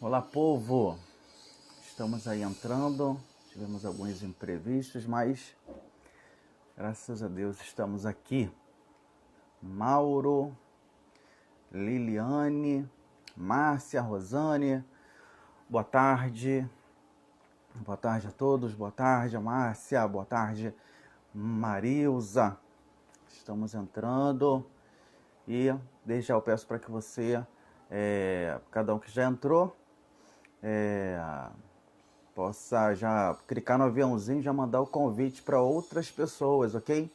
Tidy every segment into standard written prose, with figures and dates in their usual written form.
Olá, povo! Estamos aí entrando, tivemos alguns imprevistos, mas graças a Deus estamos aqui. Mauro, Liliane, Márcia, Rosane, boa tarde. Boa tarde a todos, boa tarde, Márcia, boa tarde, Marilza. Estamos entrando e desde já eu peço para que você, cada um que já entrou, possa já clicar no aviãozinho e já mandar o convite para outras pessoas, ok?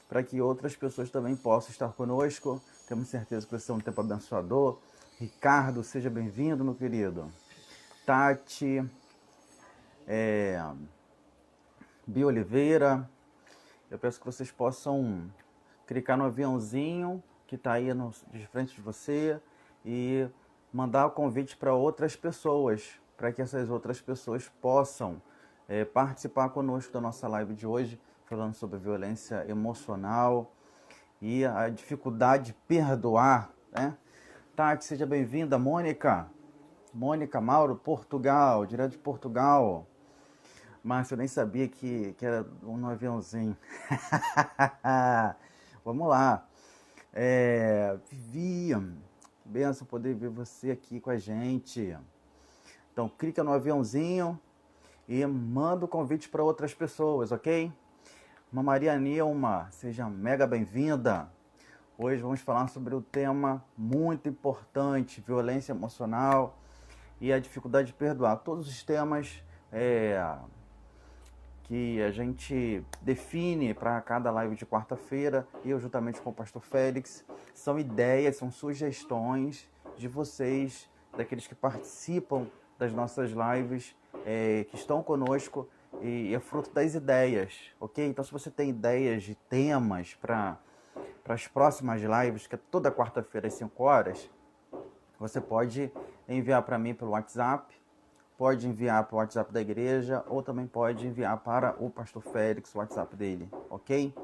Para que outras pessoas também possam estar conosco. Temos certeza que vai ser um tempo abençoador. Ricardo, seja bem-vindo, meu querido. Tati, Bia Oliveira, eu peço que vocês possam clicar no aviãozinho que está aí de frente de você e mandar o convite para outras pessoas, para que essas outras pessoas possam participar conosco da nossa live de hoje, falando sobre violência emocional e a dificuldade de perdoar, né? Tati, seja bem-vinda. Mônica Mauro, Portugal, direto de Portugal. Márcio, eu nem sabia que era um aviãozinho. Vamos lá. Vivian, benção poder ver você aqui com a gente. Então, clica no aviãozinho e manda o convite para outras pessoas, ok? Maria Nilma, seja mega bem-vinda. Hoje vamos falar sobre o tema muito importante, violência emocional e a dificuldade de perdoar. Todos os temas que a gente define para cada live de quarta-feira, eu juntamente com o pastor Félix, são ideias, são sugestões de vocês, daqueles que participam das nossas lives, que estão conosco, e é fruto das ideias, ok? Então, se você tem ideias de temas para as próximas lives, que é toda quarta-feira às 5 horas, você pode enviar para mim pelo WhatsApp, pode enviar para o WhatsApp da igreja ou também pode enviar para o pastor Félix, o WhatsApp dele, ok?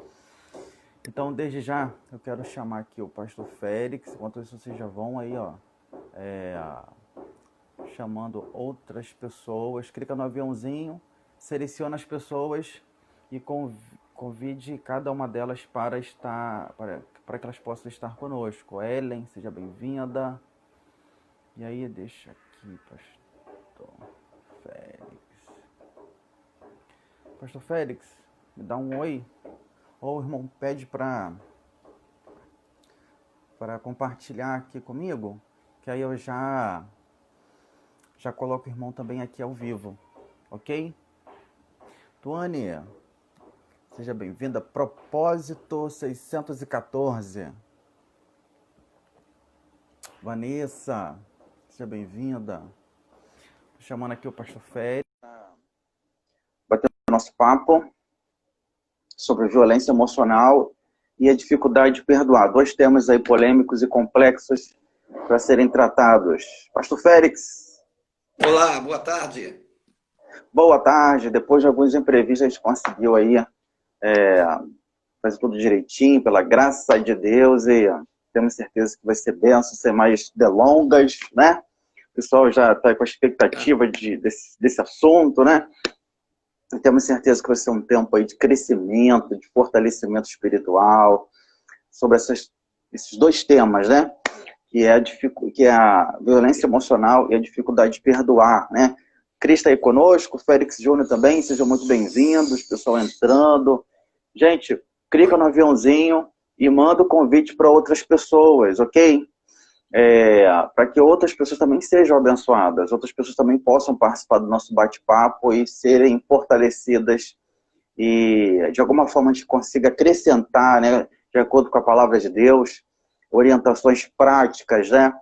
Então, desde já, eu quero chamar aqui o pastor Félix, enquanto isso vocês já vão aí, ó, chamando outras pessoas, clica no aviãozinho, seleciona as pessoas e convide cada uma delas para que elas possam estar conosco. Ellen, seja bem-vinda. E aí, deixa aqui, pastor Félix. Pastor Félix, me dá um oi. Ou o irmão pede para compartilhar aqui comigo, que aí eu já coloco o irmão também aqui ao vivo, ok? Tuane, seja bem-vinda. Propósito 614. Vanessa, seja bem-vinda. Chamando aqui o pastor Félix. Batendo nosso papo sobre violência emocional e a dificuldade de perdoar. Dois temas aí polêmicos e complexos para serem tratados. Pastor Félix. Olá, boa tarde. Boa tarde. Depois de alguns imprevistos, a gente conseguiu aí fazer tudo direitinho, pela graça de Deus, e temos certeza que vai ser benção, sem mais delongas, né? O pessoal já está com a expectativa desse assunto, né? E temos certeza que vai ser um tempo aí de crescimento, de fortalecimento espiritual, sobre esses dois temas, né? Que é a violência emocional e a dificuldade de perdoar, né? Cris está aí conosco, Félix Júnior também, sejam muito bem-vindos, pessoal entrando. Gente, clica no aviãozinho e manda o convite para outras pessoas, ok? Para que outras pessoas também sejam abençoadas, outras pessoas também possam participar do nosso bate-papo e serem fortalecidas e, de alguma forma, a gente consiga acrescentar, né, de acordo com a palavra de Deus, orientações práticas, né?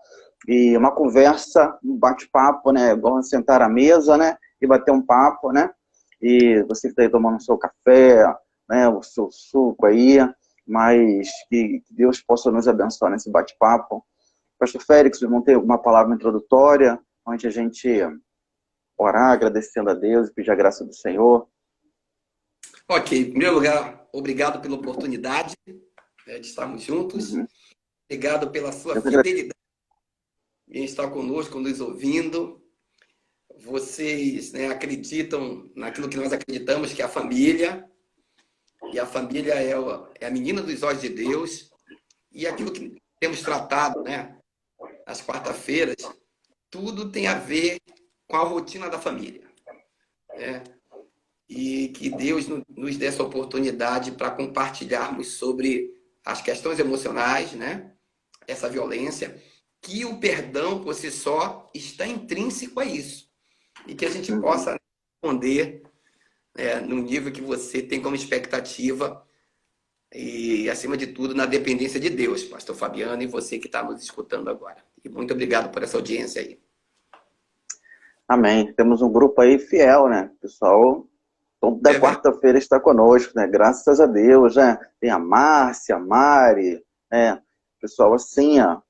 E uma conversa, um bate-papo, né? Vamos sentar à mesa, né? E bater um papo, né? E você que está aí tomando o seu café, né? O seu suco aí, mas que Deus possa nos abençoar nesse bate-papo. Pastor Félix, vamos ter uma palavra introdutória, onde a gente orar, agradecendo a Deus e pedir a graça do Senhor. Ok, em primeiro lugar, obrigado pela oportunidade de estarmos juntos. Obrigado pela sua fidelidade em estar conosco, nos ouvindo. vocês, né, acreditam naquilo que nós acreditamos, que é a família, e a família é a menina dos olhos de Deus, e aquilo que temos tratado, né, nas quarta-feiras, tudo tem a ver com a rotina da família, né? E que Deus nos dê essa oportunidade para compartilharmos sobre as questões emocionais, né? Essa violência, que o perdão por si só está intrínseco a isso. E que a gente possa responder, no nível que você tem como expectativa e, acima de tudo, na dependência de Deus, pastor Fabiano, e você que está nos escutando agora. E muito obrigado por essa audiência aí. Amém. Temos um grupo aí fiel, né? O pessoal toda quarta-feira está conosco, né? Graças a Deus, né? Tem a Márcia, a Mari, né? Pessoal assim, ó.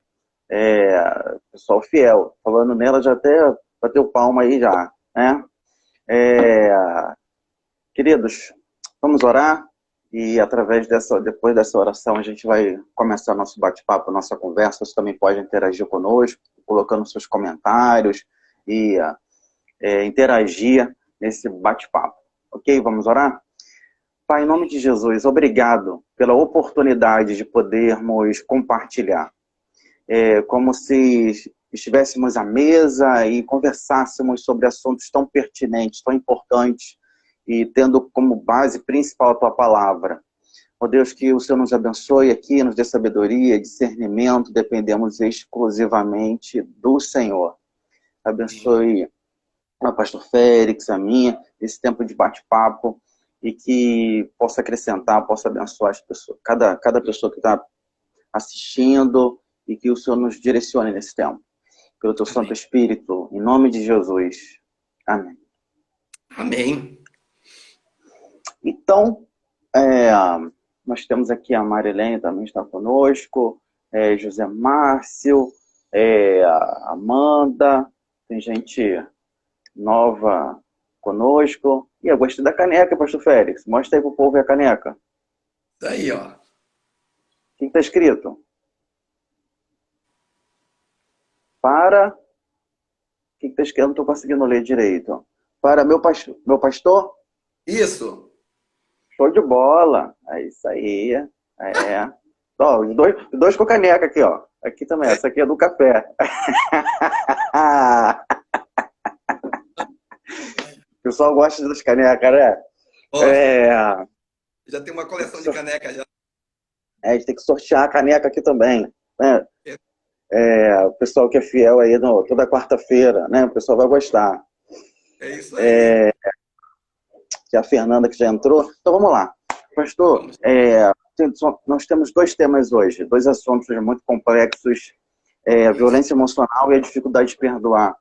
Pessoal fiel. Falando nela, já até bateu palma aí já, né? Queridos, vamos orar e depois dessa oração a gente vai começar nosso bate-papo, nossa conversa. Você também pode interagir conosco, colocando seus comentários e interagir nesse bate-papo. Ok? Vamos orar? Pai, em nome de Jesus, obrigado pela oportunidade de podermos compartilhar. Como se estivéssemos à mesa e conversássemos sobre assuntos tão pertinentes, tão importantes, e tendo como base principal a Tua palavra. Ó Deus, que o Senhor nos abençoe aqui, nos dê sabedoria, discernimento, dependemos exclusivamente do Senhor. Abençoe o pastor Félix, a minha, esse tempo de bate-papo, e que possa acrescentar, possa abençoar as pessoas, cada pessoa que está assistindo, e que o Senhor nos direcione nesse tempo. Pelo Teu Santo Espírito, em nome de Jesus. Amém. Amém. Então, nós temos aqui a Marilene também está conosco, José Márcio, a Amanda, tem gente nova conosco. E eu gostei da caneca, pastor Félix. Mostra aí pro povo a caneca. Isso aí, ó. O que está escrito? Para... O que está escrito? Eu não estou conseguindo ler direito. Para meu pastor? Isso. Show de bola. É isso aí. Ó, os dois com caneca aqui, ó. Aqui também. Essa aqui é do café. O pessoal gosta das canecas, né? Já tem uma coleção de canecas já. A gente tem que sortear a caneca aqui também, né? O pessoal que é fiel aí toda quarta-feira, né? O pessoal vai gostar. É isso aí. A Fernanda que já entrou. Então vamos lá. Pastor, nós temos dois temas hoje, dois assuntos muito complexos, a violência emocional e a dificuldade de perdoar. O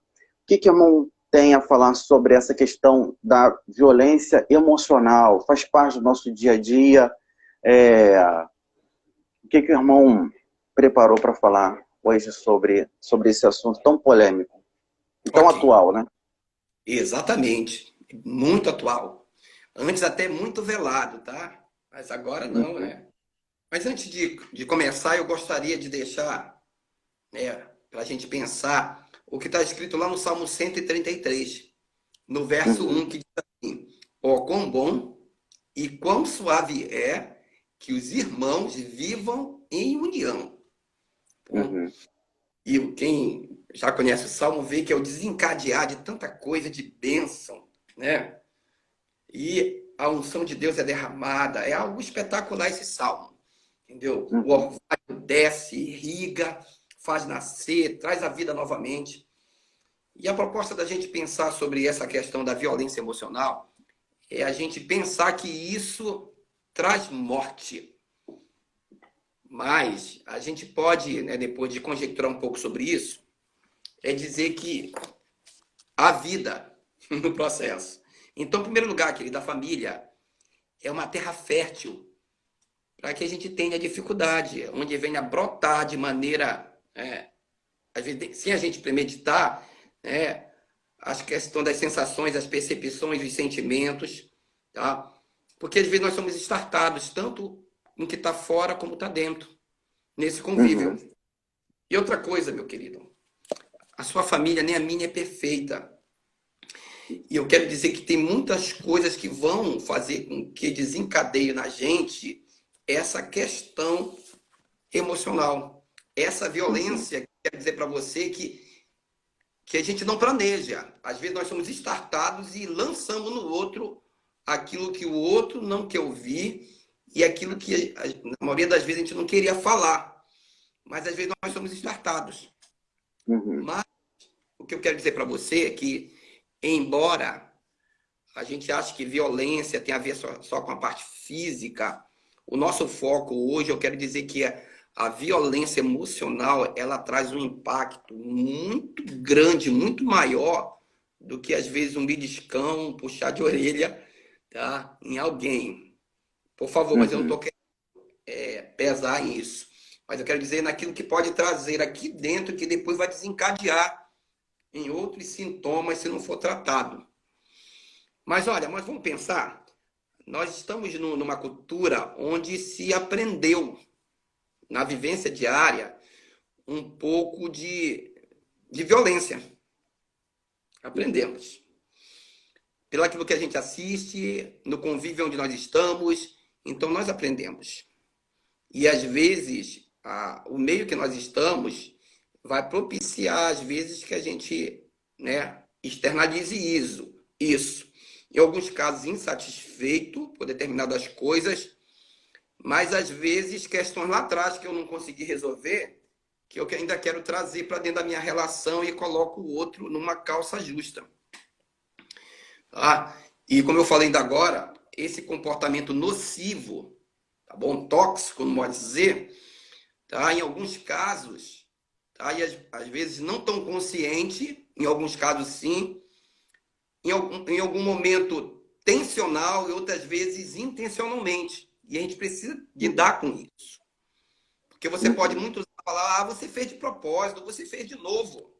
que a irmão tem a falar sobre essa questão da violência emocional? Faz parte do nosso dia a dia? O que o irmão preparou para falar hoje sobre esse assunto tão polêmico e tão atual, né? Exatamente. Muito atual. Antes até muito velado, tá? Mas agora não, né? Mas antes de começar, eu gostaria de deixar, para a gente pensar o que está escrito lá no Salmo 133, no verso 1, que diz assim: ó, quão bom e quão suave é que os irmãos vivam em união. E quem já conhece o Salmo vê que é o desencadear de tanta coisa de bênção, né? E a unção de Deus é derramada. É algo espetacular esse Salmo, entendeu? O orvalho desce, irriga, faz nascer, traz a vida novamente. E a proposta da gente pensar sobre essa questão da violência emocional é a gente pensar que isso traz morte. Mas a gente pode, depois de conjecturar um pouco sobre isso, dizer que há vida no processo. Então, em primeiro lugar, querida, a família é uma terra fértil para que a gente tenha dificuldade, onde venha brotar de maneira, às vezes, sem a gente premeditar, a questão das sensações, as percepções, os sentimentos, tá? Porque às vezes nós somos startados tanto no que está fora como está dentro, nesse convívio. E outra coisa, meu querido, a sua família, nem a minha, é perfeita. E eu quero dizer que tem muitas coisas que vão fazer com que desencadeie na gente essa questão emocional. Essa Uhum. violência, quero dizer para você que a gente não planeja. Às vezes nós somos startados e lançamos no outro aquilo que o outro não quer ouvir e aquilo que, na maioria das vezes, a gente não queria falar. Mas às vezes nós somos startados. Uhum. Mas o que eu quero dizer para você é que, embora a gente ache que violência tem a ver só com a parte física, o nosso foco hoje, eu quero dizer que a violência emocional, ela traz um impacto muito grande, muito maior do que, às vezes, um beliscão, um puxar de orelha, tá, em alguém. Por favor, mas eu não Uhum. estou querendo pesar isso. Mas eu quero dizer naquilo que pode trazer aqui dentro, que depois vai desencadear em outros sintomas se não for tratado. Mas olha, mas vamos pensar, nós estamos numa cultura onde se aprendeu, na vivência diária, um pouco de violência. Aprendemos. Pelo aquilo que a gente assiste, no convívio onde nós estamos, então nós aprendemos. E às vezes, o meio que nós estamos vai propiciar, às vezes, que a gente, né, externalize isso. Em alguns casos, insatisfeito por determinadas coisas, mas às vezes questões lá atrás que eu não consegui resolver, que eu ainda quero trazer para dentro da minha relação e coloco o outro numa calça justa. Tá? E como eu falei ainda agora, esse comportamento nocivo, tá bom? Tóxico, não pode dizer, tá? Em alguns casos, tá? E às vezes não tão consciente, em alguns casos sim, em algum momento tensional e outras vezes intencionalmente. E a gente precisa lidar com isso. Porque você pode Uhum. muito falar, você fez de propósito, você fez de novo.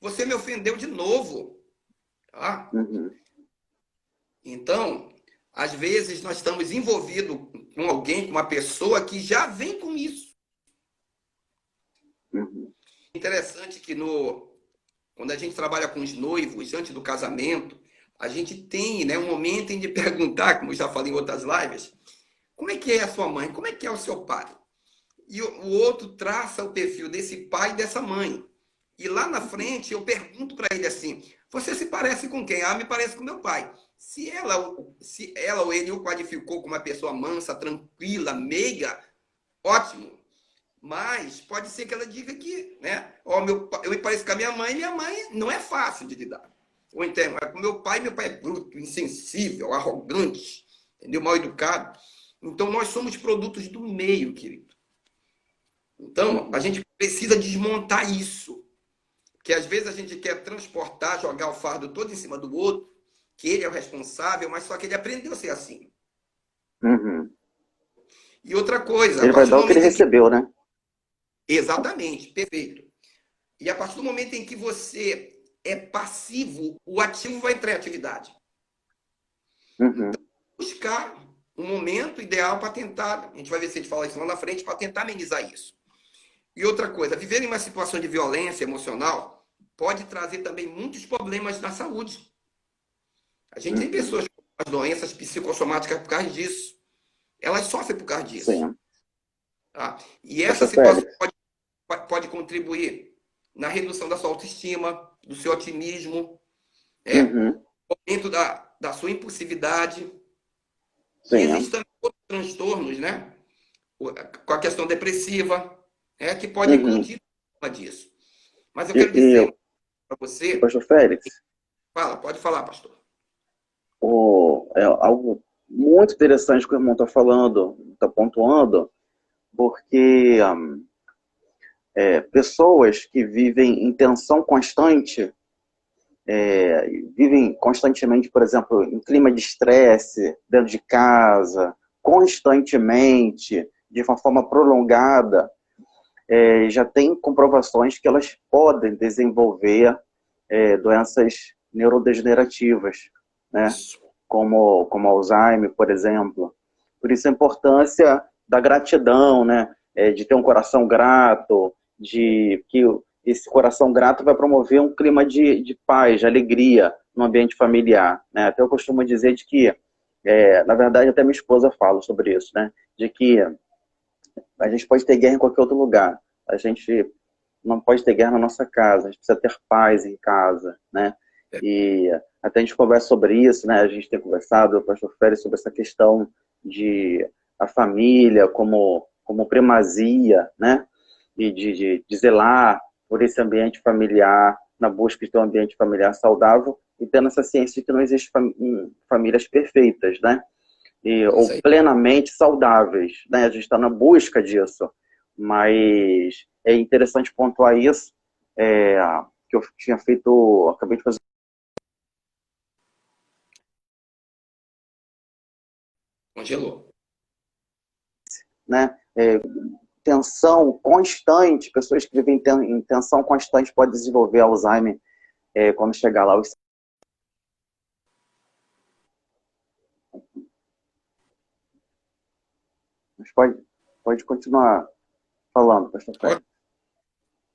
Você me ofendeu de novo. Tá? Uhum. Então, às vezes nós estamos envolvidos com alguém, com uma pessoa que já vem com isso. Uhum. Interessante que quando a gente trabalha com os noivos, antes do casamento, a gente tem, né, um momento em de perguntar, como eu já falei em outras lives, como é que é a sua mãe? Como é que é o seu pai? E o outro traça o perfil desse pai e dessa mãe. E lá na frente eu pergunto para ele assim: você se parece com quem? Ah, me parece com meu pai. Se ela ou ele o qualificou como uma pessoa mansa, tranquila, meiga, ótimo. Mas pode ser que ela diga que, né? Ó, eu me pareço com a minha mãe não é fácil de lidar. Ou então, é com meu pai é bruto, insensível, arrogante, entendeu? Mal educado. Então nós somos produtos do meio, querido. Então a Uhum. gente precisa desmontar isso. Que às vezes a gente quer transportar, jogar o fardo todo em cima do outro, que ele é o responsável, mas só que ele aprendeu a ser assim. Uhum. E outra coisa, a Ele vai partir dar do o que ele momento em que. recebeu, né? Exatamente, perfeito. E a partir do momento em que você é passivo, o ativo vai entrar em atividade. Uhum. Então, buscar um momento ideal para tentar, a gente vai ver se a gente fala isso lá na frente, para tentar amenizar isso. E outra coisa, viver em uma situação de violência emocional pode trazer também muitos problemas na saúde. A gente tem Uhum. pessoas com doenças psicossomáticas por causa disso. Elas sofrem por causa disso. Sim. Tá? E essa Pastor situação Félix. pode contribuir na redução da sua autoestima, do seu otimismo, né? Uhum. Aumento da sua impulsividade. E Sim. existem também outros transtornos, né? Com a questão depressiva, que pode Uhum. eclodir disso. Mas eu E, quero dizer e, para você, Pastor Félix, pode falar, pastor. é algo muito interessante que o irmão está falando, está pontuando, porque pessoas que vivem em tensão constante, vivem constantemente, por exemplo, em clima de estresse, dentro de casa, constantemente, de uma forma prolongada, já tem comprovações que elas podem desenvolver doenças neurodegenerativas, né? Isso. Como Alzheimer, por exemplo. Por isso a importância da gratidão, né? De ter um coração grato, de que esse coração grato vai promover um clima de paz, de alegria, no ambiente familiar, né? Até eu costumo dizer de que, na verdade, até minha esposa fala sobre isso, né? De que a gente pode ter guerra em qualquer outro lugar. A gente não pode ter guerra na nossa casa. A gente precisa ter paz em casa, né? E até a gente conversa sobre isso, né? A gente tem conversado, o pastor Félix, sobre essa questão de a família como primazia, né? E de zelar por esse ambiente familiar, na busca de ter um ambiente familiar saudável e tendo essa ciência de que não existe famílias perfeitas, né? Ou plenamente saudáveis, né? A gente está na busca disso, mas é interessante pontuar isso, que eu tinha feito, acabei de fazer, Congelou. né? Tensão constante, pessoas que vivem em tensão constante podem desenvolver Alzheimer quando chegar lá. Mas pode continuar falando, pastor Félix.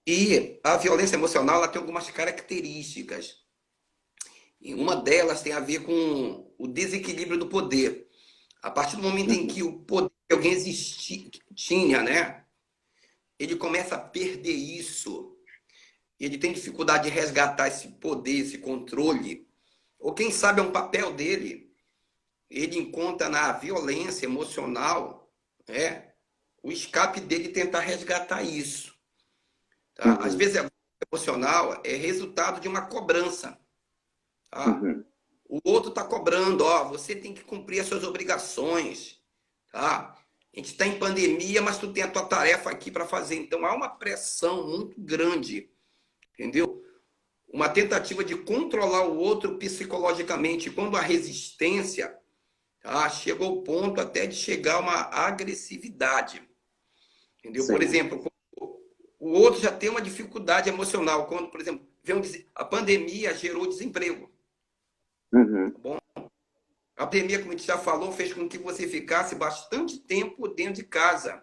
E a violência emocional ela tem algumas características. E uma delas tem a ver com o desequilíbrio do poder. A partir do momento em que o poder que alguém tinha, né, ele começa a perder isso, ele tem dificuldade de resgatar esse poder, esse controle, ou quem sabe é um papel dele, ele encontra na violência emocional, né, o escape dele tentar resgatar isso. Tá? Às vezes a violência emocional é resultado de uma cobrança. Tá? O outro está cobrando, ó, você tem que cumprir as suas obrigações. Tá? A gente está em pandemia, mas tu tem a tua tarefa aqui para fazer. Então há uma pressão muito grande, entendeu? Uma tentativa de controlar o outro psicologicamente. Quando a resistência, tá, chega ao ponto até de chegar a uma agressividade. Entendeu? Sim. Por exemplo, o outro já tem uma dificuldade emocional. Quando, por exemplo, a pandemia gerou desemprego. Uhum. Tá bom? A pandemia, como a gente já falou, fez com que você ficasse bastante tempo dentro de casa.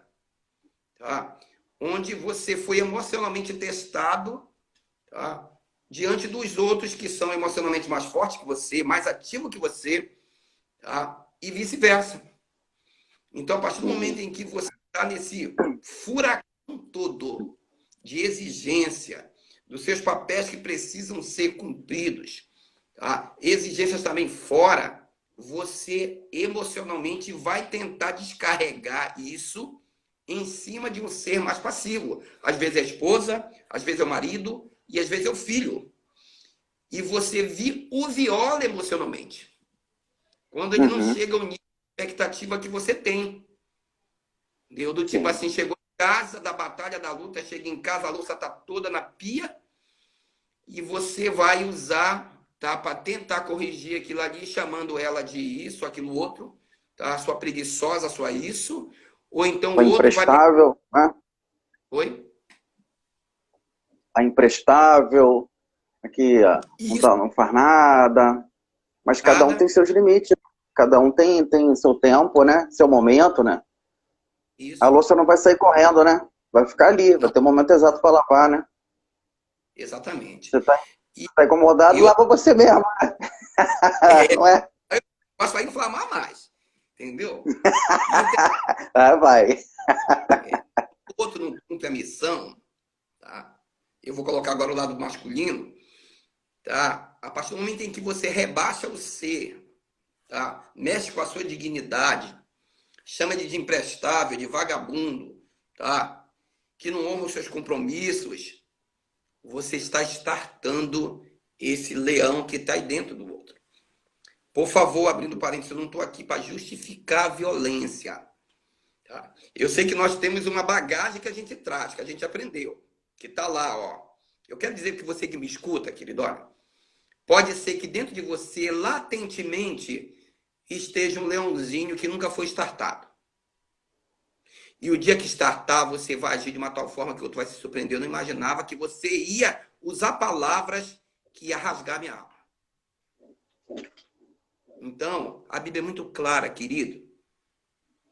Tá? Onde você foi emocionalmente testado, tá? Diante dos outros que são emocionalmente mais fortes que você, mais ativos que você, tá? E vice-versa. Então, a partir do momento em que você está nesse furacão todo de exigência, dos seus papéis que precisam ser cumpridos, tá? Exigências também fora, você emocionalmente vai tentar descarregar isso em cima de um ser mais passivo. Às vezes é a esposa, às vezes é o marido e às vezes é o filho. E você o viola emocionalmente. Quando ele não chega ao nível de expectativa que você tem. Entendeu? Do tipo assim, chegou em casa, da batalha, da luta, chega em casa, a louça está toda na pia e você vai usar, tá, para tentar corrigir aquilo ali, chamando ela de isso, aquilo outro, tá? Sua preguiçosa, sua isso. Ou então A o outro vai... imprestável, né? Oi? A imprestável, aqui não faz nada, mas cada um Nada. tem seus limites, cada um tem seu tempo, né? Seu momento, né? Isso. A louça não vai sair correndo, né? Vai ficar ali, vai ter um momento exato para lavar, né? Exatamente. Você tá incomodado, lava você mesmo. Não é? Mas vai inflamar mais. Entendeu? Vai. O outro não cumpre a missão, tá? Eu vou colocar agora o lado masculino, tá? A partir do momento em que você rebaixa o ser, tá? Mexe com a sua dignidade, chama de imprestável, de vagabundo, tá? Que não honra os seus compromissos, você está estartando esse leão que está aí dentro do outro. Por favor, abrindo parênteses, eu não estou aqui para justificar a violência. Tá? Eu sei que nós temos uma bagagem que a gente traz, que a gente aprendeu, que está lá, ó. Eu quero dizer que você que me escuta, querido, olha, pode ser que dentro de você, latentemente, esteja um leãozinho que nunca foi startado. E o dia que startar, você vai agir de uma tal forma que o outro vai se surpreender. Eu não imaginava que você ia usar palavras que ia rasgar minha alma. Então, a Bíblia é muito clara, querido.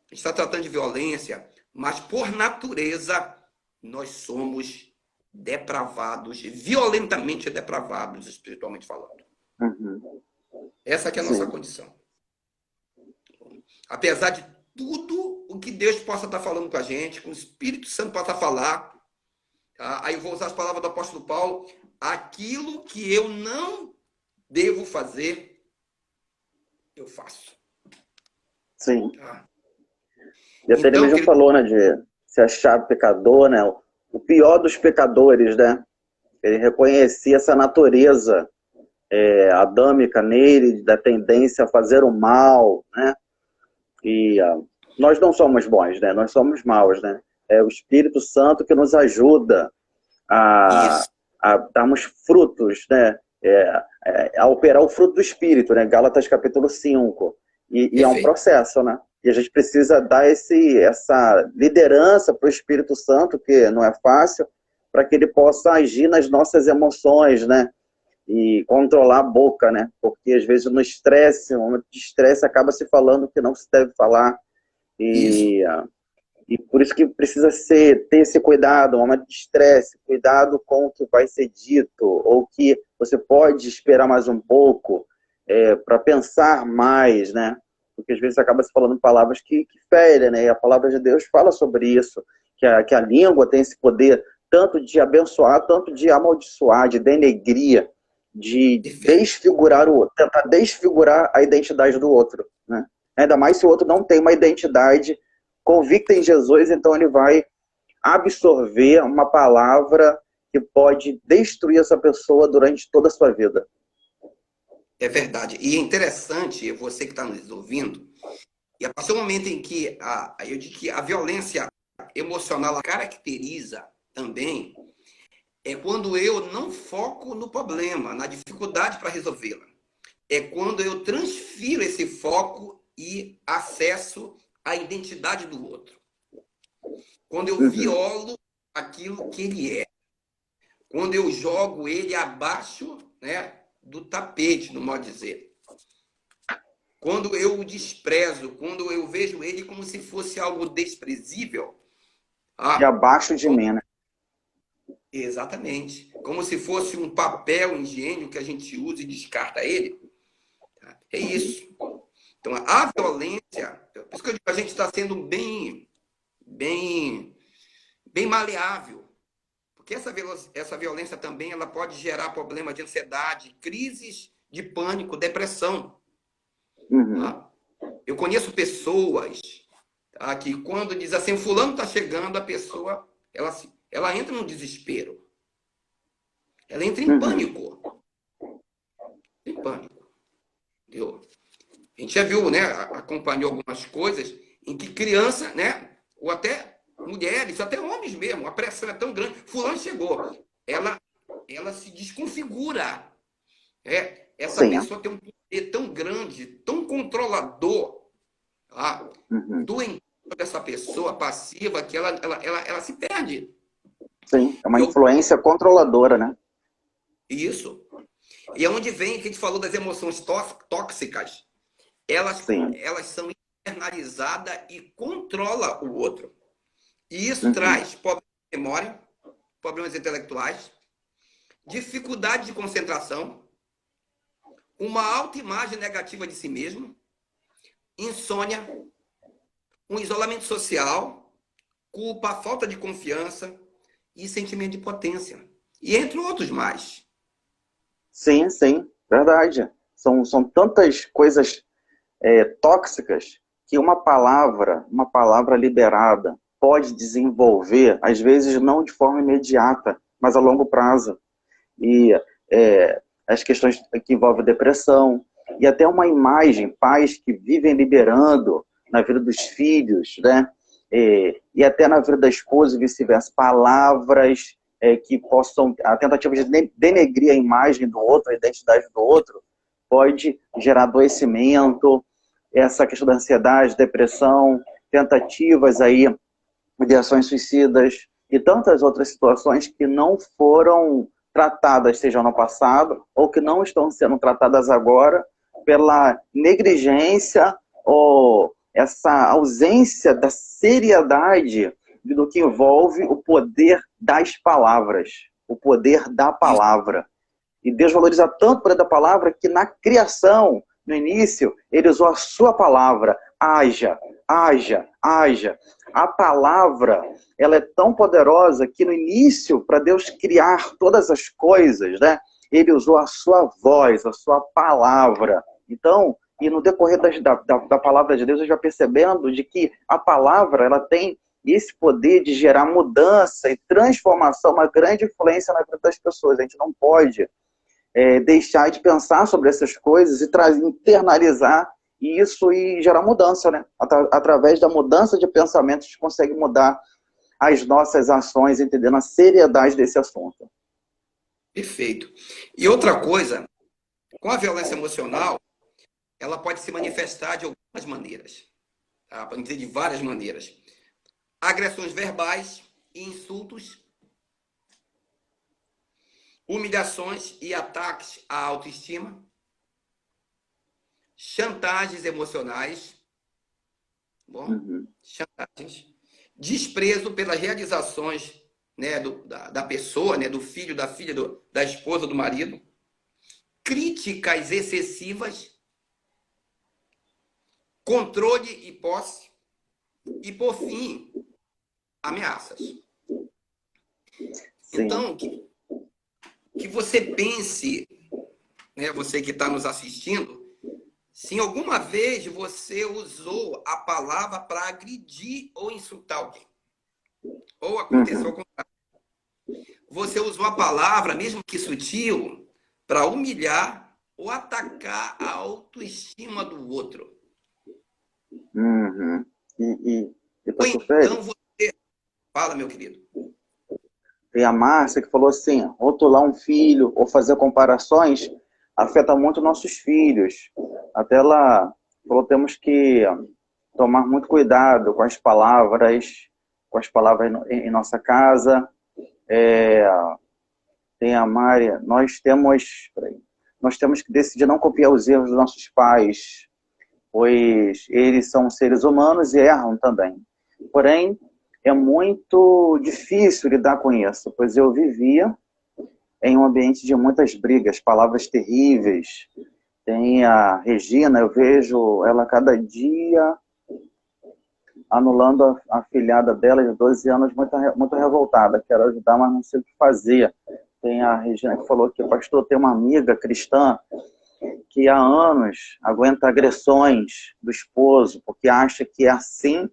A gente está tratando de violência, mas por natureza, nós somos depravados, violentamente depravados, espiritualmente falando. Essa que é a nossa sim, condição. Apesar de tudo o que Deus possa estar falando com a gente, com o Espírito Santo possa falar, tá? Aí eu vou usar as palavras do apóstolo Paulo, aquilo que eu não devo fazer, eu faço. sim. Tá? E até ele Então, mesmo querido, falou, né, de se achar pecador, né? O pior dos pecadores, né? Ele reconhecia essa natureza adâmica nele, da tendência a fazer o mal, né? E nós não somos bons, né? Nós somos maus, né? É o Espírito Santo que nos ajuda a, isso, a darmos frutos, né? A operar o fruto do Espírito, né? Gálatas capítulo 5. E é um perfeito. processo, né? E a gente precisa dar essa liderança para o Espírito Santo, que não é fácil, para que ele possa agir nas nossas emoções, né? E controlar a boca, né? Porque às vezes no estresse, no momento de estresse, acaba se falando o que não se deve falar. Isso, E, e por isso que precisa ter esse cuidado, um momento de estresse, cuidado com o que vai ser dito, ou que você pode esperar mais um pouco para pensar mais, né? Porque às vezes acaba se falando palavras que ferem, né? E a palavra de Deus fala sobre isso, que a língua tem esse poder tanto de abençoar, tanto de amaldiçoar, de denegrir, de perfeito. desfigurar tentar desfigurar a identidade do outro, né? Ainda mais se o outro não tem uma identidade convicta em Jesus, então ele vai absorver uma palavra que pode destruir essa pessoa durante toda a sua vida. É verdade. E é interessante, você que está nos ouvindo, e a partir do momento em que eu digo que a violência emocional ela caracteriza também, é quando eu não foco no problema, na dificuldade para resolvê-la. É quando eu transfiro esse foco e acesso à identidade do outro. Quando eu Uhum. violo aquilo que ele é. Quando eu jogo ele abaixo, né, do tapete, no modo de dizer. Quando eu o desprezo, quando eu vejo ele como se fosse algo desprezível. E Ah, abaixo de como, mim, né? exatamente. Como se fosse um papel higiênico que a gente usa e descarta ele. É isso. Então, a violência, por isso que eu digo, a gente está sendo bem maleável. Porque essa violência também ela pode gerar problemas de ansiedade, crises de pânico, depressão. Uhum. Tá? Eu conheço pessoas, tá, que quando diz assim, o fulano está chegando, a pessoa ela entra no desespero. Ela entra em Uhum. pânico. Em pânico. Entendeu? A gente já viu, né? Acompanhou algumas coisas em que criança, né? Ou até mulheres, até homens mesmo, a pressão é tão grande. Fulano chegou. Ela, ela se desconfigura. Essa Sim. pessoa tem um poder tão grande, tão controlador, tá? Uhum. Do encontro dessa pessoa passiva que ela se perde. Sim. É E uma influência controladora, né? isso. E é onde vem que a gente falou das emoções tóxicas. Sim. Elas são internalizadas e controla o outro. E isso Uhum. traz problemas de memória, problemas intelectuais, dificuldade de concentração, uma autoimagem negativa de si mesmo, insônia, um isolamento social, culpa, falta de confiança e sentimento de potência. E entre outros mais. Sim, sim. Verdade. São tantas coisas tóxicas que uma palavra liberada, pode desenvolver, às vezes não de forma imediata, mas a longo prazo. E as questões que envolvem depressão, e até uma imagem, pais que vivem liberando na vida dos filhos, né? E até na vida da esposa e vice-versa, palavras que possam, a tentativa de denegrir a imagem do outro, a identidade do outro, pode gerar adoecimento, essa questão da ansiedade, depressão, tentativas aí de ações suicidas e tantas outras situações que não foram tratadas, seja no passado, ou que não estão sendo tratadas agora pela negligência ou essa ausência da seriedade do que envolve o poder das palavras, o poder da Isso, palavra. E Deus valoriza tanto o poder da palavra que na criação No início, ele usou a sua palavra, haja, haja, haja. A palavra, ela é tão poderosa que no início, para Deus criar todas as coisas, né, ele usou a sua voz, a sua palavra. Então, e no decorrer da palavra de Deus, eu já percebendo de que a palavra, ela tem esse poder de gerar mudança e transformação, uma grande influência na vida das pessoas. A gente não pode deixar de pensar sobre essas coisas e internalizar isso e gerar mudança, né? Através da mudança de pensamento, a gente consegue mudar as nossas ações, entendendo a seriedade desse assunto. Perfeito. E outra coisa, com a violência emocional, ela pode se manifestar de algumas maneiras. Tá? Para dizer de várias maneiras. Agressões verbais e insultos, humilhações e ataques à autoestima, chantagens emocionais, chantagens, desprezo pelas realizações, né, da pessoa, né, do filho, da filha, da esposa, do marido, críticas excessivas, controle e posse, e, por fim, ameaças. Sim. Então, que você pense, né, você que está nos assistindo, se em alguma vez você usou a palavra para agredir ou insultar alguém, ou aconteceu ao contrário. Você usou a palavra, mesmo que sutil, para humilhar ou atacar a autoestima do outro. Ou então você... Fala, meu querido. Tem a Márcia que falou assim, rotular um filho ou fazer comparações afeta muito nossos filhos. Até ela falou que temos que tomar muito cuidado com as palavras em nossa casa. Tem a Mária, nós temos que decidir não copiar os erros dos nossos pais, pois eles são seres humanos e erram também. Porém, é muito difícil lidar com isso, pois eu vivia em um ambiente de muitas brigas, palavras terríveis. Tem a Regina, eu vejo ela cada dia anulando a filhada dela de 12 anos, muito revoltada. Quero ajudar, mas não sei o que fazer. Tem a Regina que falou que, pastor, tem uma amiga cristã que há anos aguenta agressões do esposo, porque acha que é assim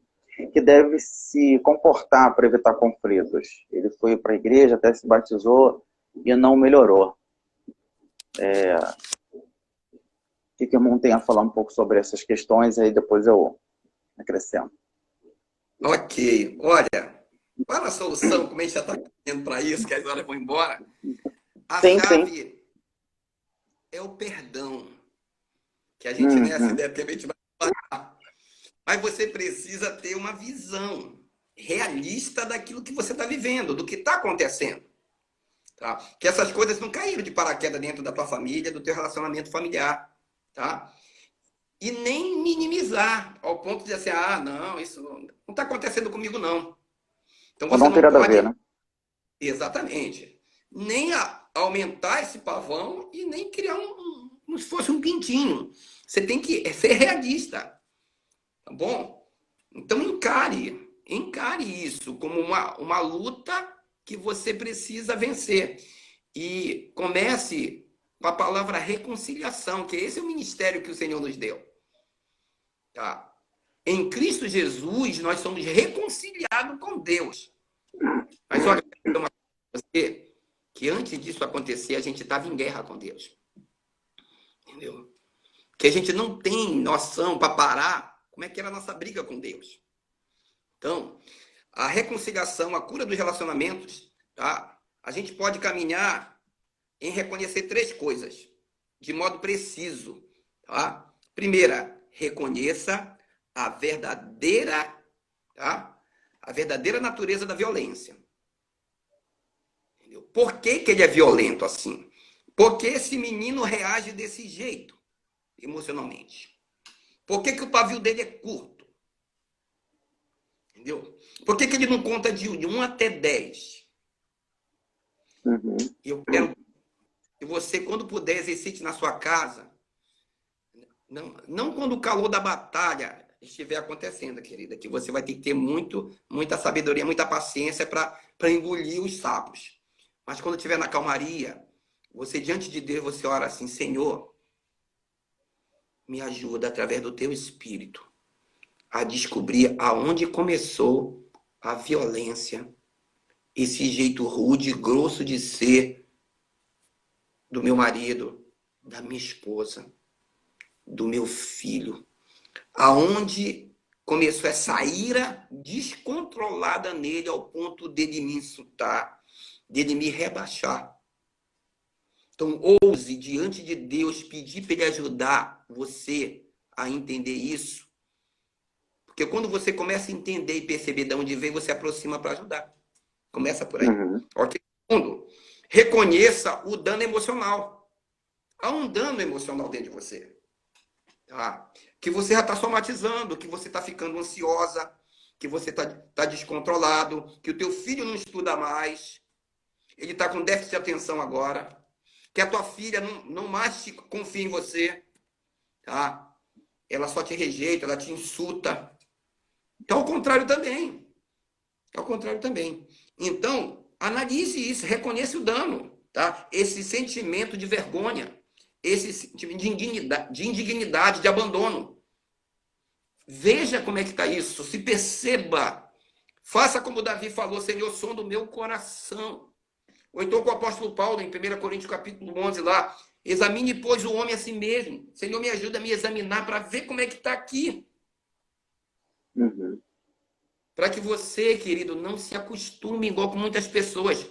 que deve se comportar para evitar conflitos. Ele foi para a igreja, até se batizou e não melhorou. O que o irmão tem a falar um pouco sobre essas questões, aí depois eu acrescento. Ok. Olha, para a solução, como a gente já está indo para isso, que as horas vão embora, a chave é o perdão. Que a gente, né, se der tempo, a gente vai falar. Mas você precisa ter uma visão realista daquilo que você está vivendo, do que está acontecendo. Tá? Que essas coisas não caíram de paraquedas dentro da tua família, do teu relacionamento familiar. Tá? E nem minimizar ao ponto de dizer assim, não, isso não está acontecendo comigo, não. Então você não pode... ver, né? Exatamente. Nem aumentar esse pavão e nem criar como se fosse um pintinho. Você tem que ser realista. Tá bom? Então encare isso como uma luta que você precisa vencer. E comece com a palavra reconciliação, que esse é o ministério que o Senhor nos deu. Tá? Em Cristo Jesus, nós somos reconciliados com Deus. Mas olha, você, que antes disso acontecer, a gente estava em guerra com Deus. Entendeu? Que a gente não tem noção para parar como é que era a nossa briga com Deus. Então, a reconciliação, a cura dos relacionamentos, tá? A gente pode caminhar em reconhecer 3 coisas, de modo preciso. Tá? Primeira, reconheça a verdadeira, tá? A verdadeira natureza da violência. Entendeu? Por que ele é violento assim? Por que esse menino reage desse jeito, emocionalmente? Por que o pavio dele é curto? Entendeu? Por que ele não conta de 1 até 10? Eu quero que você, quando puder, exercite na sua casa, Não quando o calor da batalha estiver acontecendo, querida, que você vai ter que ter muita sabedoria, muita paciência para engolir os sapos. Mas quando estiver na calmaria, você diante de Deus, você ora assim: Senhor, me ajuda através do teu Espírito a descobrir aonde começou a violência, esse jeito rude e grosso de ser do meu marido, da minha esposa, do meu filho. Aonde começou essa ira descontrolada nele ao ponto dele me insultar, dele me rebaixar. Então, ouse diante de Deus pedir para ele ajudar você a entender isso. Porque quando você começa a entender e perceber de onde vem, você aproxima para ajudar. Começa por aí. Ok? Segundo, reconheça o dano emocional. Há um dano emocional dentro de você. Tá? Que você já está somatizando, que você está ficando ansiosa, que você está descontrolado, que o teu filho não estuda mais, ele está com déficit de atenção agora, que a tua filha não mais confia em você, tá? Ela só te rejeita, ela te insulta. Então, ao contrário também. Ao contrário também. Então, analise isso, reconheça o dano, tá? Esse sentimento de vergonha, esse sentimento de indignidade, de abandono. Veja como é que está isso, se perceba. Faça como Davi falou: Senhor, som do meu coração. Ou então com o apóstolo Paulo, em 1 Coríntios capítulo 11, lá: examine, pois, o homem a si mesmo. Senhor, me ajuda a me examinar para ver como é que está aqui. Para que você, querido, não se acostume igual com muitas pessoas.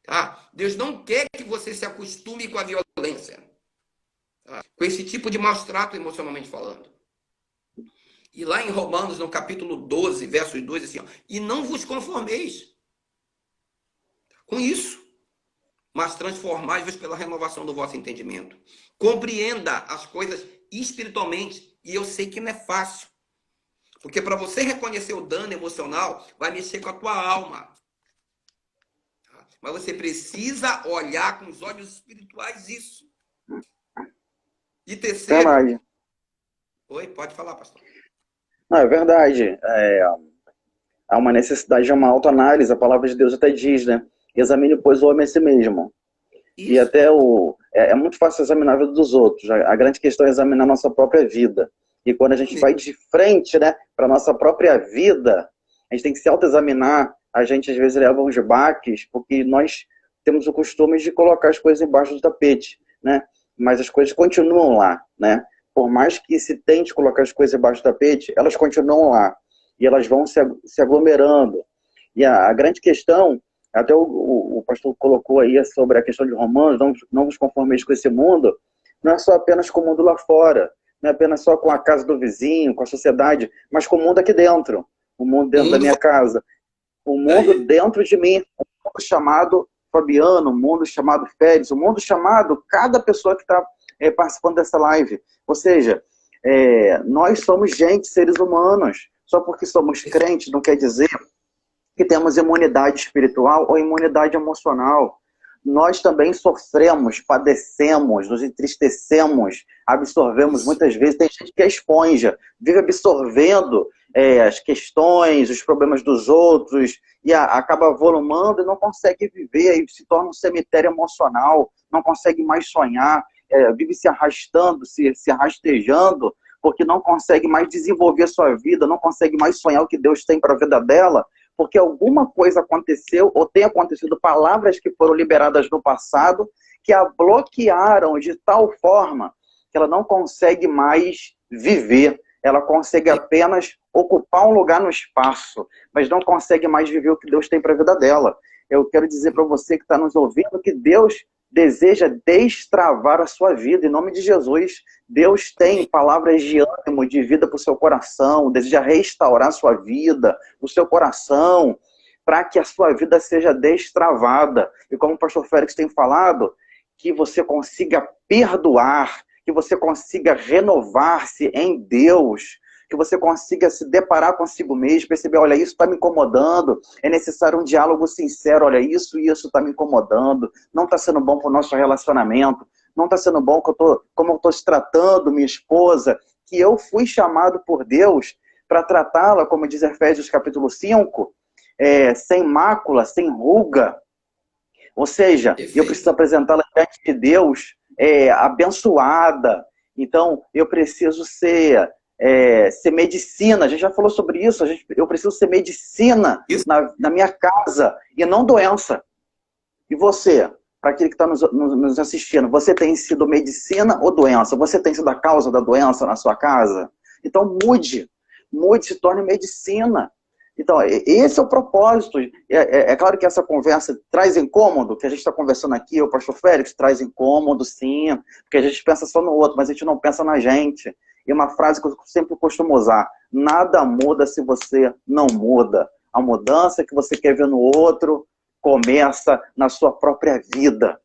Tá? Deus não quer que você se acostume com a violência. Tá? Com esse tipo de maus trato emocionalmente falando. E lá em Romanos, no capítulo 12, versos 2, assim, ó: e não vos conformeis com isso, mas transformai-vos pela renovação do vosso entendimento. Compreenda as coisas espiritualmente. E eu sei que não é fácil. Porque para você reconhecer o dano emocional, vai mexer com a tua alma. Mas você precisa olhar com os olhos espirituais isso. E terceiro... Verdade. Oi, pode falar, pastor. Não, é verdade. Há uma necessidade de uma autoanálise. A palavra de Deus até diz, né? Examine, pois, o homem a si mesmo. Isso. E até é muito fácil examinar a vida dos outros. A grande questão é examinar a nossa própria vida. E quando a gente vai de frente, né, para a nossa própria vida, a gente tem que se autoexaminar. A gente, às vezes, leva uns baques, porque nós temos o costume de colocar as coisas embaixo do tapete, né? Mas as coisas continuam lá, né? Por mais que se tente colocar as coisas embaixo do tapete, elas continuam lá. E elas vão se aglomerando. E a grande questão, até o pastor colocou aí sobre a questão de Romanos, não vos conformeis com esse mundo, não é só apenas com o mundo lá fora, não é apenas só com a casa do vizinho, com a sociedade, mas com o mundo aqui dentro. O mundo dentro da minha casa. O mundo dentro de mim. O mundo chamado Fabiano, o mundo chamado Félix, o mundo chamado cada pessoa que está participando dessa live. Ou seja, nós somos gente, seres humanos. Só porque somos crentes não quer dizer que temos imunidade espiritual ou imunidade emocional. Nós também sofremos, padecemos, nos entristecemos, absorvemos muitas vezes. Tem gente que é esponja, vive absorvendo as questões, os problemas dos outros, e acaba volumando e não consegue viver, e se torna um cemitério emocional, não consegue mais sonhar, vive se arrastando, se rastejando, porque não consegue mais desenvolver a sua vida, não consegue mais sonhar o que Deus tem para a vida dela, porque alguma coisa aconteceu, ou tem acontecido, palavras que foram liberadas no passado, que a bloquearam de tal forma que ela não consegue mais viver. Ela consegue apenas ocupar um lugar no espaço, mas não consegue mais viver o que Deus tem para a vida dela. Eu quero dizer para você que está nos ouvindo que Deus deseja destravar a sua vida, em nome de Jesus. Deus tem palavras de ânimo, de vida para o seu coração, deseja restaurar a sua vida, o seu coração, para que a sua vida seja destravada. E como o pastor Félix tem falado, que você consiga perdoar, que você consiga renovar-se em Deus, que você consiga se deparar consigo mesmo, perceber, olha, isso está me incomodando, é necessário um diálogo sincero, olha, isso está me incomodando, não está sendo bom para o nosso relacionamento, não está sendo bom como eu estou tratando minha esposa, que eu fui chamado por Deus para tratá-la, como diz Efésios capítulo 5, sem mácula, sem ruga. Ou seja, eu preciso Perfeito. apresentá-la diante de Deus abençoada. Então, eu preciso ser medicina. A gente já falou sobre isso. Eu preciso ser medicina Isso. na minha casa e não doença. E você, para aquele que está nos assistindo, você tem sido medicina ou doença? Você tem sido a causa da doença na sua casa? Então mude, se torne medicina. Então, esse é o propósito. É claro que essa conversa traz incômodo, que a gente está conversando aqui, o pastor Félix traz incômodo, sim, porque a gente pensa só no outro, mas a gente não pensa na gente. E uma frase que eu sempre costumo usar: nada muda se você não muda. A mudança que você quer ver no outro começa na sua própria vida.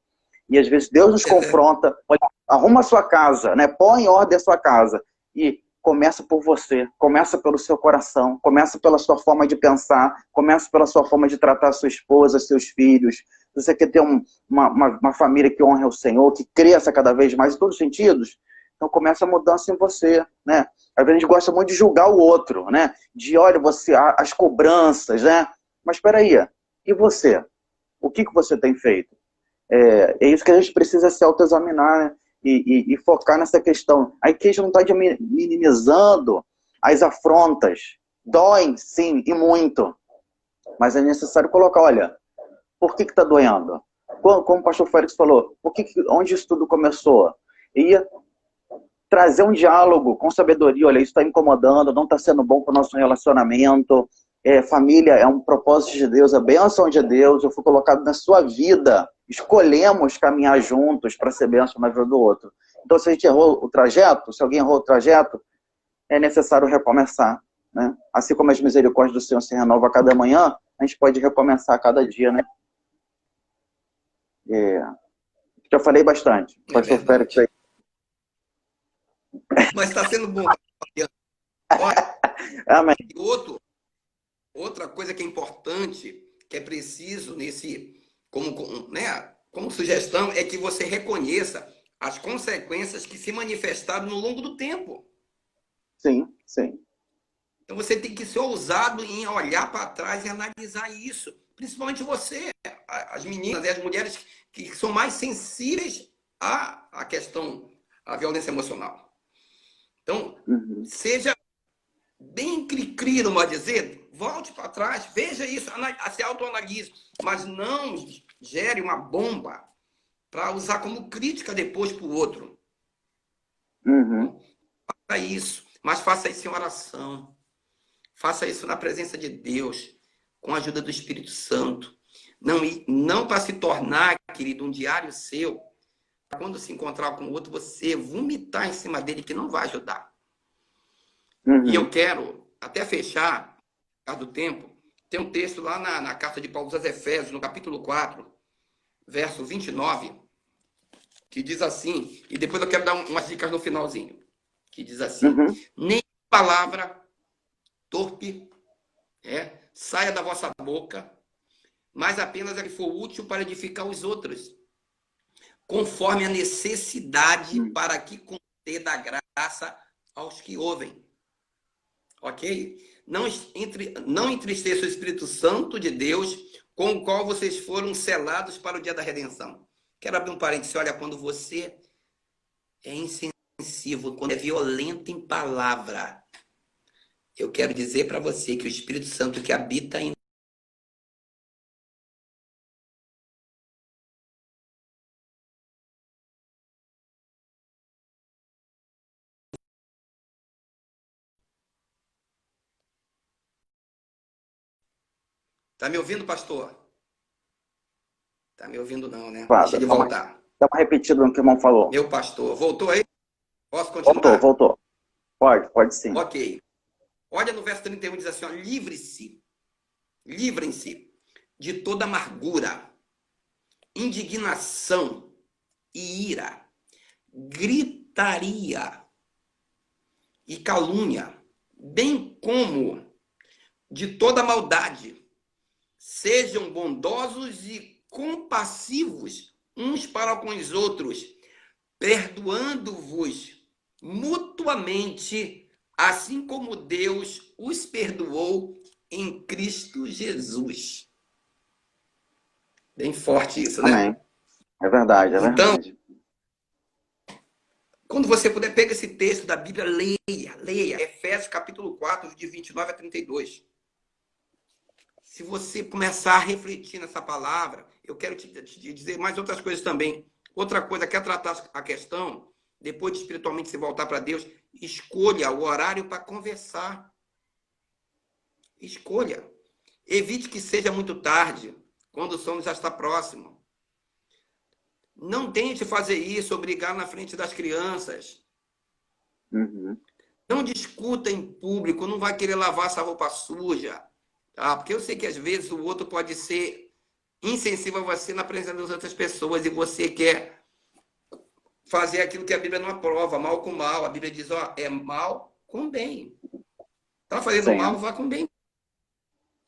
E às vezes Deus nos confronta, olha, arruma a sua casa, né? Põe em ordem a sua casa. E começa por você, começa pelo seu coração, começa pela sua forma de pensar, começa pela sua forma de tratar a sua esposa, seus filhos. Se você quer ter uma família que honre o Senhor, que cresça cada vez mais em todos os sentidos, então começa a mudança em você, né? Às vezes a gente gosta muito de julgar o outro, né? De, olha, você, as cobranças, né? Mas espera aí, e você? O que você tem feito? É isso que a gente precisa se autoexaminar, né? E focar nessa questão. A igreja não está minimizando as afrontas. Doem, sim, e muito. Mas é necessário colocar, olha, por que está doendo? Como o pastor Félix falou, onde isso tudo começou? E trazer um diálogo com sabedoria, olha, isso está incomodando, não está sendo bom para o nosso relacionamento. Família é um propósito de Deus, a bênção de Deus, eu fui colocado na sua vida. Escolhemos caminhar juntos para ser bênção na vida do outro. Então, se a gente errou o trajeto, se alguém errou o trajeto, é necessário recomeçar, né? Assim como as misericórdias do Senhor se renovam a cada manhã, a gente pode recomeçar a cada dia, né? Já falei bastante. É Pastor Félix aí. verdade. Mas está sendo bom. Olha, Amém. outra coisa que é importante, que é preciso como sugestão, é que você reconheça as consequências que se manifestaram no longo do tempo. Sim, sim. Então você tem que ser ousado em olhar para trás e analisar isso. Principalmente você, as meninas e as mulheres que são mais sensíveis à questão, à violência emocional. Então, seja bem cri-cri, não pode dizer, volte para trás, veja isso, se autoanalise, mas não gere uma bomba para usar como crítica depois para o outro. Faça isso, mas faça isso em oração. Faça isso na presença de Deus, com a ajuda do Espírito Santo. Não para se tornar, querido, um diário seu, quando se encontrar com o outro, você vomitar em cima dele, que não vai ajudar. E eu quero, até fechar, por causa do tempo, tem um texto lá na carta de Paulo aos Efésios, no capítulo 4, verso 29, que diz assim, e depois eu quero dar umas dicas no finalzinho, que diz assim, nem palavra torpe saia da vossa boca, mas apenas a que for útil para edificar os outros, conforme a necessidade para que conceda a graça aos que ouvem. Ok? Não entristeça o Espírito Santo de Deus, com o qual vocês foram selados para o dia da redenção. Quero abrir um parênteses. Olha, quando você é insensível, quando é violento em palavra, eu quero dizer para você que o Espírito Santo que habita em Tá me ouvindo, pastor? Tá me ouvindo não, né? Claro, Deixa ele voltar. dá uma repetida no que o irmão falou. Meu pastor, voltou aí? Posso continuar? Voltou. Pode sim. Ok. Olha no verso 31, diz assim, ó, livrem-se de toda amargura, indignação e ira, gritaria e calúnia, bem como de toda maldade. Sejam bondosos e compassivos uns para com os outros, perdoando-vos mutuamente, assim como Deus os perdoou em Cristo Jesus. Bem forte isso, né? Amém. É verdade, é Então, verdade. quando você puder, pega esse texto da Bíblia, leia. Efésios capítulo 4, de 29 a 32. Se você começar a refletir nessa palavra, eu quero te dizer mais outras coisas também. Outra coisa, quer tratar a questão, depois de espiritualmente se voltar para Deus, escolha o horário para conversar. Escolha. Evite que seja muito tarde, quando o sono já está próximo. Não tente fazer isso, obrigar na frente das crianças. Uhum. Não discuta em público, não vai querer lavar essa roupa suja. Tá? Porque eu sei que às vezes o outro pode ser insensível a você na presença das outras pessoas e você quer fazer aquilo que a Bíblia não aprova, mal com mal. A Bíblia diz, ó, é mal com bem. Tá fazendo mal, Sim. vá com bem.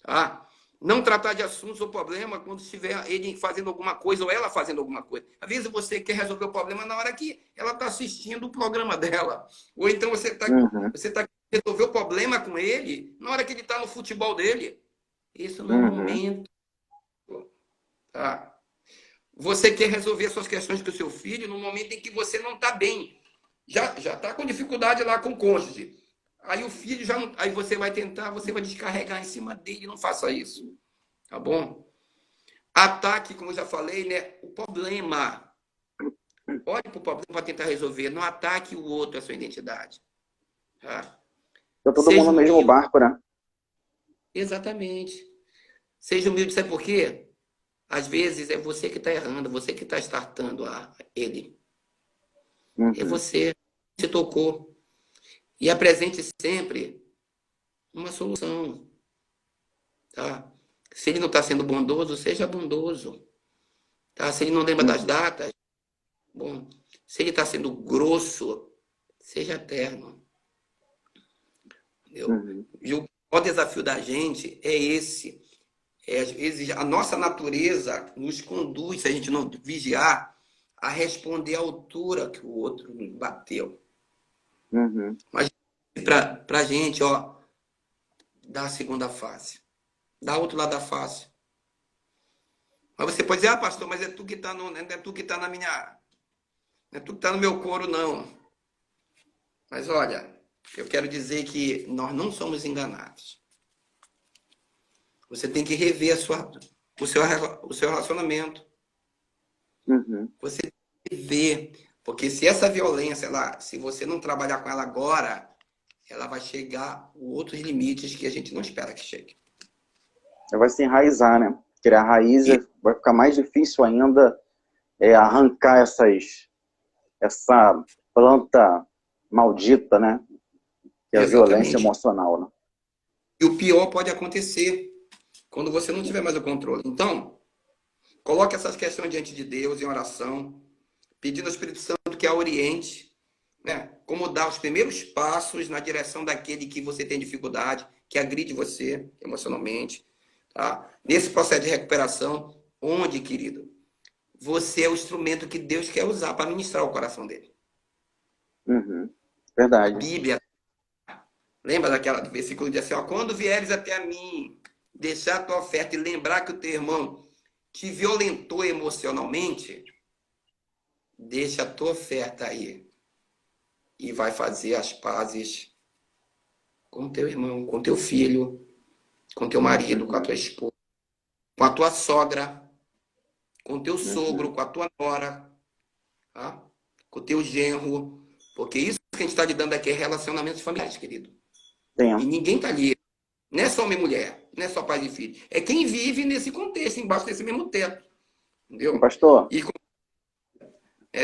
Tá? Não tratar de assuntos ou problema quando estiver ele fazendo alguma coisa ou ela fazendo alguma coisa. Às vezes você quer resolver o problema na hora que ela está assistindo o programa dela. Ou então Uhum. você tá resolver o problema com ele na hora que ele está no futebol dele. Isso não é Uhum. momento. Tá? Você quer resolver suas questões com o seu filho no momento em que você não está bem. Já está com dificuldade lá com o cônjuge. Aí o filho já não, aí você vai tentar, você vai descarregar em cima dele. Não faça isso. Tá bom? Ataque, como eu já falei, né? O problema. Olhe para o problema para tentar resolver. Não ataque o outro, a sua identidade. Tá? Tá todo mundo Seja no mesmo humilde. barco, né? Exatamente. Seja humilde. Sabe por quê? Às vezes é você que está errando, você que está startando ele. É Uhum. você que se tocou. E apresente sempre uma solução. Tá? Se ele não está sendo bondoso, seja bondoso. Tá? Se ele não lembra das Uhum. datas, bom. Se ele está sendo grosso, seja terno. Entendeu? Uhum. E o maior desafio da gente é esse. É, às vezes, a nossa natureza nos conduz, se a gente não vigiar, a responder à altura que o outro nos bateu. Uhum. Mas para a gente, ó, dá a segunda face. Dá outro lado da face. Mas você pode dizer, ah, pastor, mas é tu que está não é tu que tá na minha. Não é tu que está no meu coro, não. Mas olha, eu quero dizer que nós não somos enganados. Você tem que rever o seu relacionamento. Uhum. Você tem que ver. Porque se essa violência, se você não trabalhar com ela agora, ela vai chegar a outros limites que a gente não espera que chegue. Vai se enraizar, né? Criar raiz E, vai ficar mais difícil ainda arrancar essa planta maldita, né? Que é a violência exatamente. emocional, né? E o pior pode acontecer quando você não tiver mais o controle. Então, coloque essas questões diante de Deus em oração, pedindo ao Espírito Santo que a oriente, né? Como dar os primeiros passos na direção daquele que você tem dificuldade, que agride você emocionalmente. Tá? Nesse processo de recuperação, onde, querido, você é o instrumento que Deus quer usar para ministrar o coração dele. Uhum. A Verdade. Bíblia, lembra daquela do versículo que diz assim, ó, quando vieres até a mim, deixar a tua oferta e lembrar que o teu irmão te violentou emocionalmente, deixa a tua oferta aí e vai fazer as pazes com teu irmão, com teu filho, com teu marido, com a Uhum. tua esposa, com a tua sogra, com teu sogro, Uhum. com a tua nora, tá? Com o teu genro, porque isso que a gente está lidando aqui é relacionamentos familiares, querido. E Tem. ninguém está ali. Não é só homem e mulher, não é só pai e filho. É quem vive nesse contexto, embaixo desse mesmo teto. Entendeu? Pastor, E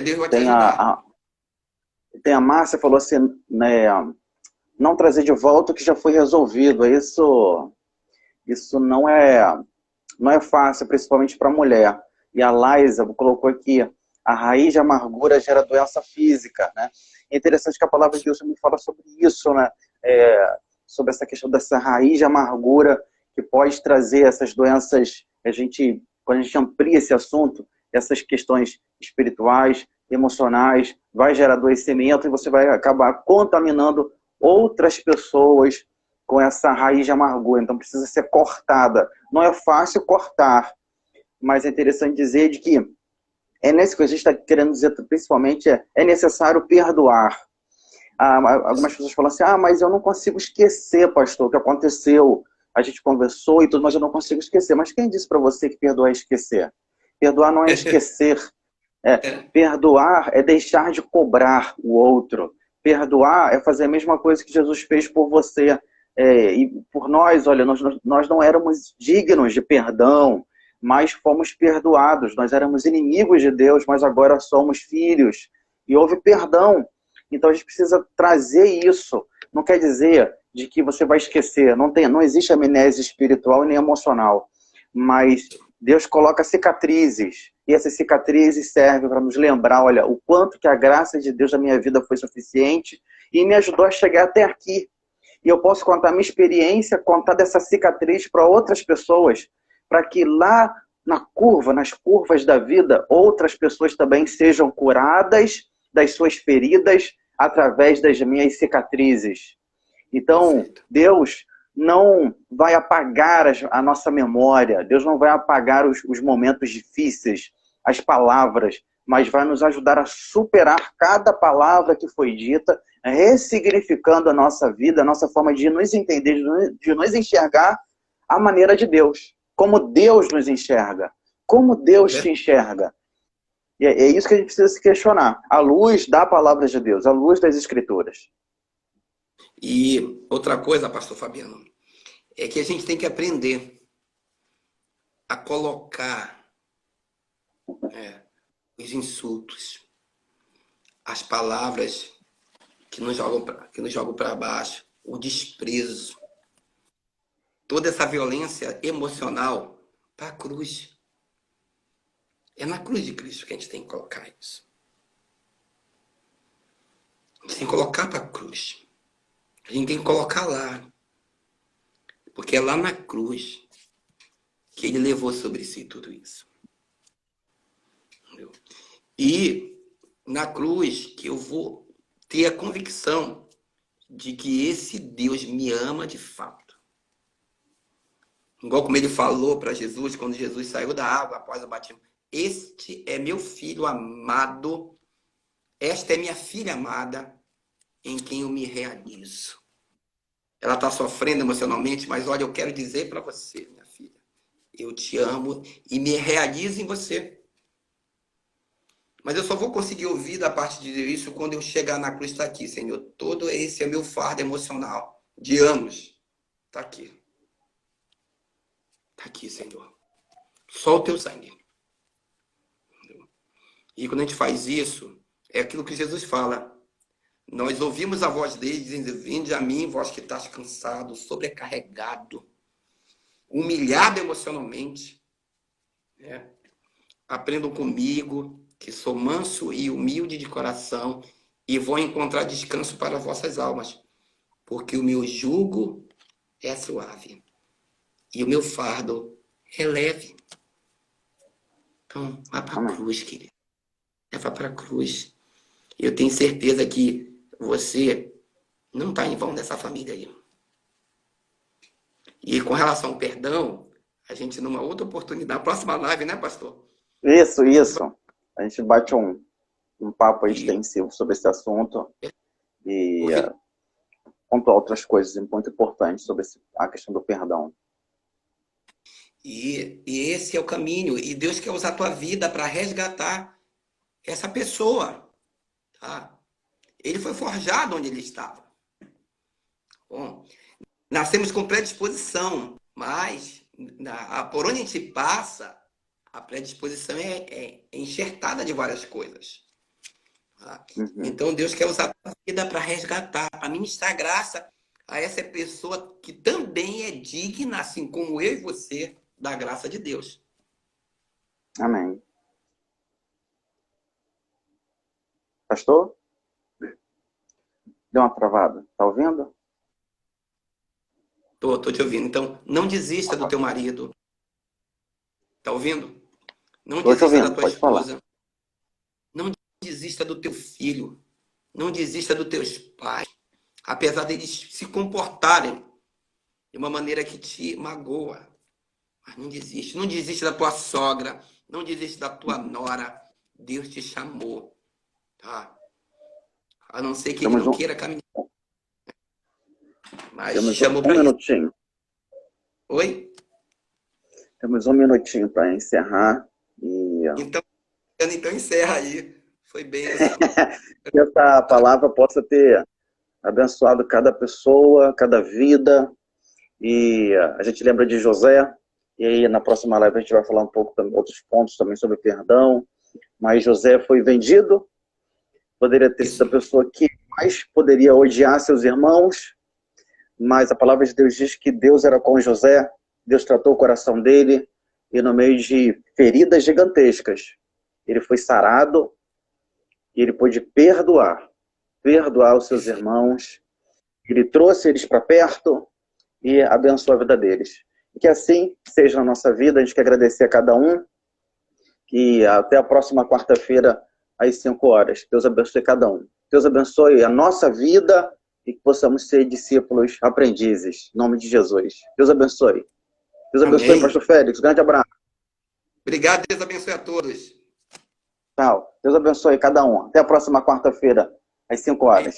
Deus vai te tem ajudar. tem a Márcia falou assim, né? Não trazer de volta o que já foi resolvido. Isso não é fácil, principalmente para a mulher. E a Laisa colocou aqui, a raiz de amargura gera doença física, né? É interessante que a palavra de Deus também fala sobre isso, né? Sobre essa questão dessa raiz de amargura que pode trazer essas doenças, quando a gente amplia esse assunto, essas questões espirituais, emocionais, vai gerar adoecimento e você vai acabar contaminando outras pessoas com essa raiz de amargura. Então precisa ser cortada. Não é fácil cortar, mas é interessante dizer de que é nesse que a gente está querendo dizer, principalmente, é necessário perdoar. Algumas pessoas falam assim, mas eu não consigo esquecer, pastor, o que aconteceu. A gente conversou e tudo, mas eu não consigo esquecer. Mas quem disse para você que perdoar é esquecer? Perdoar não é esquecer. Perdoar é deixar de cobrar o outro. Perdoar é fazer a mesma coisa que Jesus fez por você. E por nós, olha, nós não éramos dignos de perdão, mas fomos perdoados. Nós éramos inimigos de Deus, mas agora somos filhos. E houve perdão. Então a gente precisa trazer isso. Não quer dizer de que você vai esquecer. Não existe amnésia espiritual nem emocional. Mas Deus coloca cicatrizes. E essas cicatrizes servem para nos lembrar, olha, o quanto que a graça de Deus na minha vida foi suficiente e me ajudou a chegar até aqui. E eu posso contar minha experiência, contar dessa cicatriz para outras pessoas, para que lá nas curvas da vida, outras pessoas também sejam curadas das suas feridas através das minhas cicatrizes. Então, Deus não vai apagar a nossa memória, Deus não vai apagar os momentos difíceis, as palavras, mas vai nos ajudar a superar cada palavra que foi dita, ressignificando a nossa vida, a nossa forma de nos entender, de nos enxergar à maneira de Deus. Como Deus nos enxerga. Como Deus te enxerga. E é isso que a gente precisa se questionar. À luz da palavra de Deus, à luz das Escrituras. E outra coisa, pastor Fabiano, é que a gente tem que aprender a colocar os insultos, as palavras que nos jogam para baixo, o desprezo, toda essa violência emocional para a cruz. É na cruz de Cristo que a gente tem que colocar isso. A gente tem que colocar para a cruz. A gente tem que colocar lá. Porque é lá na cruz que ele levou sobre si tudo isso. Entendeu? E na cruz que eu vou ter a convicção de que esse Deus me ama de fato. Igual como ele falou para Jesus, quando Jesus saiu da água após o batismo. Este é meu filho amado, esta é minha filha amada, em quem eu me realizo. Ela está sofrendo emocionalmente, mas olha, eu quero dizer para você, minha filha, eu te amo e me realizo em você. Mas eu só vou conseguir ouvir da parte de Deus quando eu chegar na cruz, está aqui, Senhor. Todo esse é meu fardo emocional de anos. Está aqui. Está aqui, Senhor. Só o teu sangue. E quando a gente faz isso, é aquilo que Jesus fala. Nós ouvimos a voz dele dizendo, vinde a mim, vós que estás cansado, sobrecarregado, humilhado emocionalmente. Aprendam comigo, que sou manso e humilde de coração, e vou encontrar descanso para vossas almas, porque o meu jugo é suave, e o meu fardo é leve. Então, vá para a cruz, querido. Leva para a cruz. Eu tenho certeza que você não está em vão dessa família aí. E com relação ao perdão, a gente numa outra oportunidade, próxima live, né, pastor? Isso. A gente bate um papo aí extensivo sobre esse assunto e pontuar outras coisas muito importantes sobre a questão do perdão. E esse é o caminho. E Deus quer usar a tua vida para resgatar essa pessoa. Tá? Ele foi forjado onde ele estava. Bom, nascemos com predisposição, mas por onde a gente passa, a predisposição é enxertada de várias coisas. Tá? Então Deus quer usar a vida para resgatar, para ministrar graça a essa pessoa que também é digna, assim como eu e você, da graça de Deus. Amém. Pastor? Deu uma travada. Tá ouvindo? Tô te ouvindo. Então, não desista do teu marido. Tá ouvindo? Não desista da tua esposa. Não desista desista do teu filho. Não desista dos teus pais. Apesar deles se comportarem de uma maneira que te magoa. Mas não desiste. Não desiste da tua sogra. Não desiste da tua nora. Deus te chamou. Tá? A não ser que ele não queira caminhar. Mas te chamou para isso. Minutinho. Oi? Temos um minutinho para encerrar. Então encerra aí. Foi bem assim. Que essa palavra possa ter abençoado cada pessoa, cada vida. E a gente lembra de José. E aí na próxima live a gente vai falar um pouco também, outros pontos também sobre perdão. Mas José foi vendido. Poderia ter sido a pessoa que mais poderia odiar seus irmãos. Mas a palavra de Deus diz que Deus era com José. Deus tratou o coração dele. E no meio de feridas gigantescas, ele foi sarado. E ele pôde perdoar os seus irmãos. Ele trouxe eles para perto e abençoou a vida deles. E que assim seja na nossa vida. A gente quer agradecer a cada um. E até a próxima quarta-feira, às 5 horas. Deus abençoe cada um. Deus abençoe a nossa vida e que possamos ser discípulos aprendizes. Em nome de Jesus. Deus abençoe. Deus abençoe, Amém. Pastor Félix. Grande abraço. Obrigado, Deus abençoe a todos. Tchau. Deus abençoe cada um. Até a próxima quarta-feira, às 5 horas.